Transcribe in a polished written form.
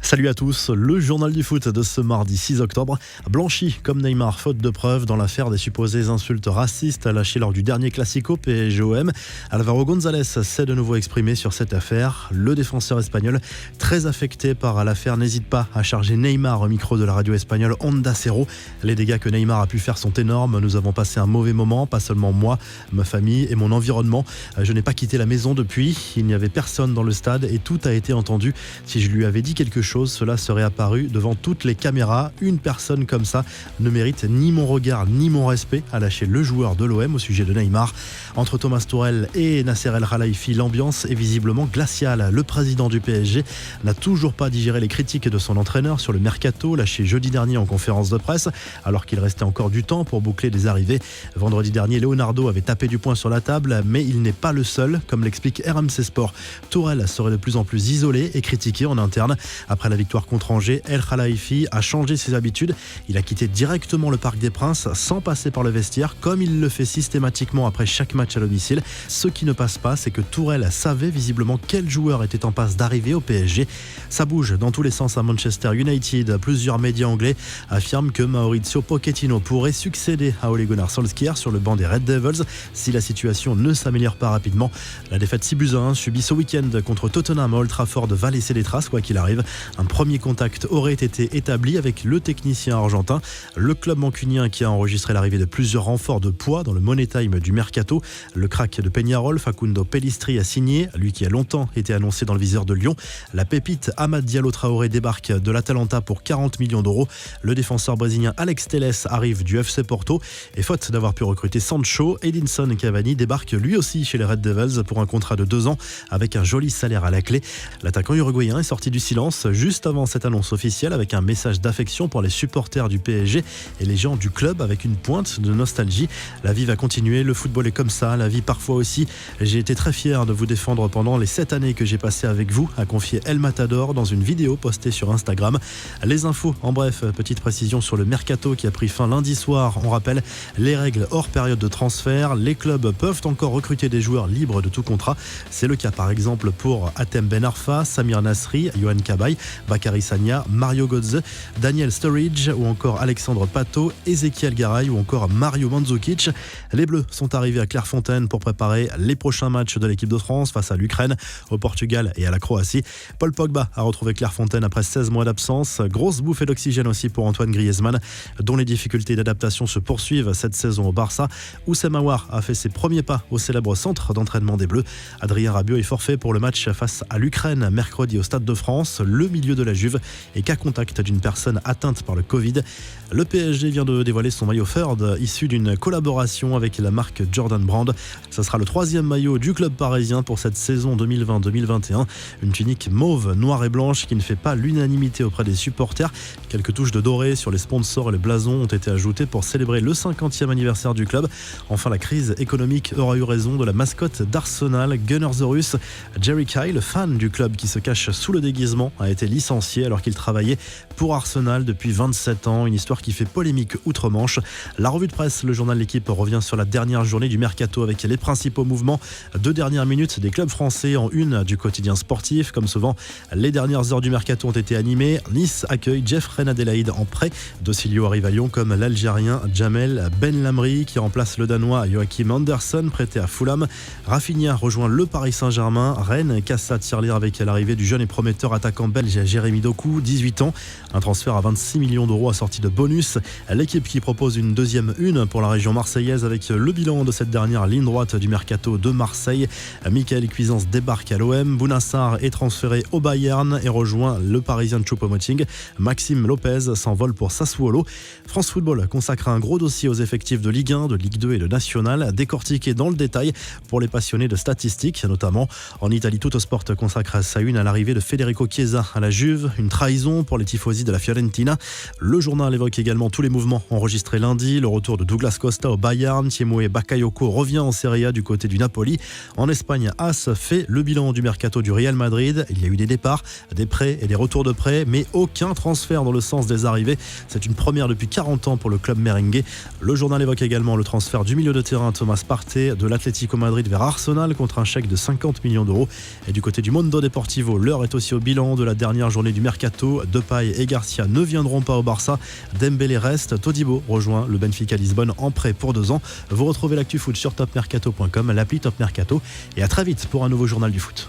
Salut à tous, le journal du foot de ce mardi 6 octobre. Blanchi comme Neymar, faute de preuves dans l'affaire des supposées insultes racistes lâchées lors du dernier Classico PSG-OM. Álvaro González s'est de nouveau exprimé sur cette affaire. Le défenseur espagnol, très affecté par l'affaire, n'hésite pas à charger Neymar au micro de la radio espagnole Onda Cero. Les dégâts que Neymar a pu faire sont énormes. Nous avons passé un mauvais moment, pas seulement moi, ma famille et mon environnement. Je n'ai pas quitté la maison depuis. Il n'y avait personne dans le stade et tout a été entendu. Si je lui avais dit quelque chose, cela serait apparu devant toutes les caméras. Une personne comme ça ne mérite ni mon regard ni mon respect, a lâché le joueur de l'OM au sujet de Neymar. Entre Thomas Tuchel et Nasser El Khelaifi, l'ambiance est visiblement glaciale. Le président du PSG n'a toujours pas digéré les critiques de son entraîneur sur le mercato lâché jeudi dernier en conférence de presse, alors qu'il restait encore du temps pour boucler des arrivées. Vendredi dernier, Leonardo avait tapé du poing sur la table, mais il n'est pas le seul, comme l'explique RMC Sport. Tuchel serait de plus en plus isolé et critiqué en interne. Après la victoire contre Angers, El Khelaifi a changé ses habitudes. Il a quitté directement le Parc des Princes sans passer par le vestiaire, comme il le fait systématiquement après chaque match à domicile. Ce qui ne passe pas, c'est que Tuchel savait visiblement quel joueur était en passe d'arriver au PSG. Ça bouge dans tous les sens à Manchester United. Plusieurs médias anglais affirment que Mauricio Pochettino pourrait succéder à Ole Gunnar Solskjaer sur le banc des Red Devils si la situation ne s'améliore pas rapidement. La défaite 6-1 subie ce week-end contre Tottenham à Old Trafford va laisser des traces quoi qu'il arrive. Un premier contact aurait été établi avec le technicien argentin. Le club mancunien qui a enregistré l'arrivée de plusieurs renforts de poids dans le Money Time du mercato. Le crack de Peñarol, Facundo Pellistri, a signé, lui qui a longtemps été annoncé dans le viseur de Lyon. La pépite Amad Diallo Traoré débarque de l'Atalanta pour 40 millions d'euros. Le défenseur brésilien Alex Telles arrive du FC Porto. Et faute d'avoir pu recruter Sancho, Edinson Cavani débarque lui aussi chez les Red Devils pour un contrat de 2 ans avec un joli salaire à la clé. L'attaquant uruguayen est sorti du silence juste avant cette annonce officielle avec un message d'affection pour les supporters du PSG et les gens du club avec une pointe de nostalgie. La vie va continuer, le football est comme ça, la vie parfois aussi. J'ai été très fier de vous défendre pendant les 7 années que j'ai passées avec vous, a confié El Matador dans une vidéo postée sur Instagram. Les infos, en bref, petite précision sur le mercato qui a pris fin lundi soir. On rappelle les règles hors période de transfert. Les clubs peuvent encore recruter des joueurs libres de tout contrat. C'est le cas par exemple pour Hatem Ben Arfa, Samir Nasri, Yohan Cabaye, Bakary Sagna, Mario Götze, Daniel Sturridge ou encore Alexandre Pato, Ezequiel Garay ou encore Mario Mandzukic. Les Bleus sont arrivés à Clairefontaine pour préparer les prochains matchs de l'équipe de France face à l'Ukraine, au Portugal et à la Croatie. Paul Pogba a retrouvé Clairefontaine après 16 mois d'absence. Grosse bouffée d'oxygène aussi pour Antoine Griezmann, dont les difficultés d'adaptation se poursuivent cette saison au Barça. Oussem Aouar a fait ses premiers pas au célèbre centre d'entraînement des Bleus. Adrien Rabiot est forfait pour le match face à l'Ukraine mercredi au Stade de France. Le milieu de la Juve est qu'à contact d'une personne atteinte par le Covid. Le PSG vient de dévoiler son maillot Third, issu d'une collaboration avec la marque Jordan Brand. Ce sera le 3e maillot du club parisien pour cette saison 2020-2021. Une tunique mauve, noire et blanche qui ne fait pas l'unanimité auprès des supporters. Quelques touches de doré sur les sponsors et les blasons ont été ajoutées pour célébrer le 50e anniversaire du club. Enfin, la crise économique aura eu raison de la mascotte d'Arsenal, Gunnersaurus. Jerry Kyle, fan du club qui se cache sous le déguisement, a été licencié alors qu'il travaillait pour Arsenal depuis 27 ans. Une histoire qui fait polémique outre-Manche. La revue de presse, le journal L'Équipe revient sur la dernière journée du mercato avec les principaux mouvements de dernière minute des clubs français en une du quotidien sportif. Comme souvent, les dernières heures du mercato ont été animées. Nice accueille Jeffrey Adelaide en prêt. Docilio arrive à Lyon comme l'Algérien Jamel Benlamri qui remplace le Danois Joachim Andersen prêté à Fulham. Rafinha rejoint le Paris Saint-Germain. Rennes casse sa tirelire avec l'arrivée du jeune et prometteur attaquant belge Jérémy Doku, 18 ans. Un transfert à 26 millions d'euros assorti de bonus. L'équipe qui propose une deuxième une pour la région marseillaise avec le bilan de cette dernière ligne droite du mercato de Marseille. Michael Cuisance débarque à l'OM. Bounassar est transféré au Bayern et rejoint le Parisien Choupo-Moting. Maxime Lopez s'envole pour Sassuolo. France Football consacre un gros dossier aux effectifs de Ligue 1, de Ligue 2 et de National, décortiqué dans le détail pour les passionnés de statistiques, notamment en Italie. Tuttosport consacre sa une à l'arrivée de Federico Chiesa à la Juve, une trahison pour les tifosi de la Fiorentina. Le journal évoque également tous les mouvements enregistrés lundi, le retour de Douglas Costa au Bayern, Thiemoué Bakayoko revient en Serie A du côté du Napoli. En Espagne, AS fait le bilan du mercato du Real Madrid. Il y a eu des départs, des prêts et des retours de prêts, mais aucun transfert dans le sens des arrivées. C'est une première depuis 40 ans pour le club merengue. Le journal évoque également le transfert du milieu de terrain Thomas Partey de l'Atlético Madrid vers Arsenal contre un chèque de 50 millions d'euros. Et du côté du Mundo Deportivo, l'heure est aussi au bilan de la dernière dernière journée du mercato. Depay et Garcia ne viendront pas au Barça. Dembélé reste. Todibo rejoint le Benfica Lisbonne en prêt pour 2 ans. Vous retrouvez l'actu foot sur topmercato.com, l'appli Top Mercato. Et à très vite pour un nouveau journal du foot.